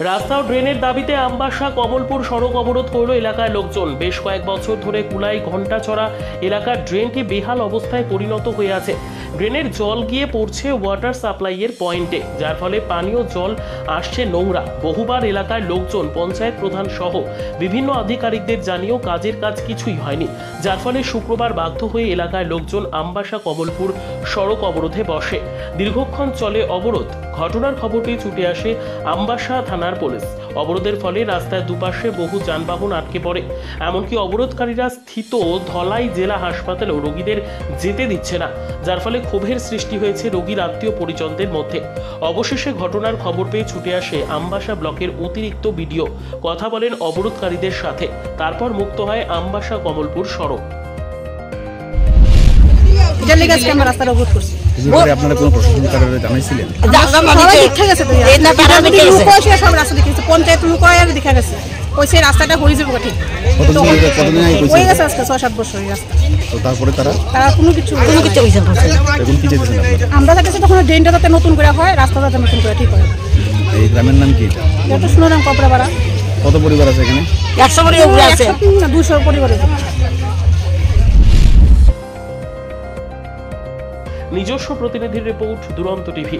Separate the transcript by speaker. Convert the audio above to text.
Speaker 1: রাস্তা ও ড্রেনের দাবিতে আমবাসা কমলপুর সড়ক অবরোধ করল এলাকার লোকজন। বেশ কয়েক বছর ধরে কুলাই ঘণ্টাছড়া এলাকার ড্রেনটি বেহাল অবস্থায় পরিণত হয়ে আছে। ড্রেনের জল গিয়ে পড়ছে ওয়াটার সাপ্লাইয়ের পয়েন্টে, যার ফলে পানীয় জল আসছে নোংরা। বহুবার এলাকার লোকজন পঞ্চায়েত প্রধান সহ বিভিন্ন আধিকারিকদের জানিয়েও কাজের কাজ কিছুই হয়নি, যার ফলে শুক্রবার বাধ্য হয়ে এলাকার লোকজন আমবাসা কমলপুর সড়ক অবরোধে বসে। দীর্ঘক্ষণ চলে অবরোধ। ঘটনার খবর পেয়ে ছুটে আসে আমবাসা থানার পুলিশ। অবরোধের ফলে রাস্তার দুপাশে বহু যানবাহন আটকে পড়ে। এমনকি অবরোধকারীরা স্থিত ধলাই জেলা হাসপাতালেও রোগীদের যেতে দিচ্ছে না, যার ফলে ক্ষোভের সৃষ্টি হয়েছে রোগীর আত্মীয় পরিজনদের মধ্যে। অবশেষে ঘটনার খবর পেয়ে ছুটে আসে আমবাসা ব্লকের অতিরিক্ত বিডিও, কথা বলেন অবরোধকারীদের সাথে। তারপর মুক্ত হয় আমবাসা কমলপুর সড়ক।
Speaker 2: রাস্তার অবরোধ করছি।
Speaker 3: আপনারা কোনো প্রশাসনিক জানাইছিলেন?
Speaker 2: পঞ্চায়েত লোক দেখা গেছে ওইসে রাস্তাটা হয়ে যাবে ঠিক হয়ে গেছে আজকে 6-7 বছর রাস্তা।
Speaker 3: তো তারপরে তারা
Speaker 2: কোনো কিছু
Speaker 3: এখন কি চাইতেছেন আপনারা?
Speaker 2: আমরা চাইতেছি তখন ড্রেনটা যাতে নতুন করে হয়, রাস্তা যাতে নতুন করে ঠিক হয়।
Speaker 3: এই গ্রামের নাম কি?
Speaker 2: এটা শুনলাম কপড়াপাড়া।
Speaker 3: কত পরিবার আছে এখানে?
Speaker 2: 100 পরিবার আছে, 200 পরিবার আছে।
Speaker 1: নিজস্ব প্রতিনিধির রিপোর্ট, দুরন্ত টিভি।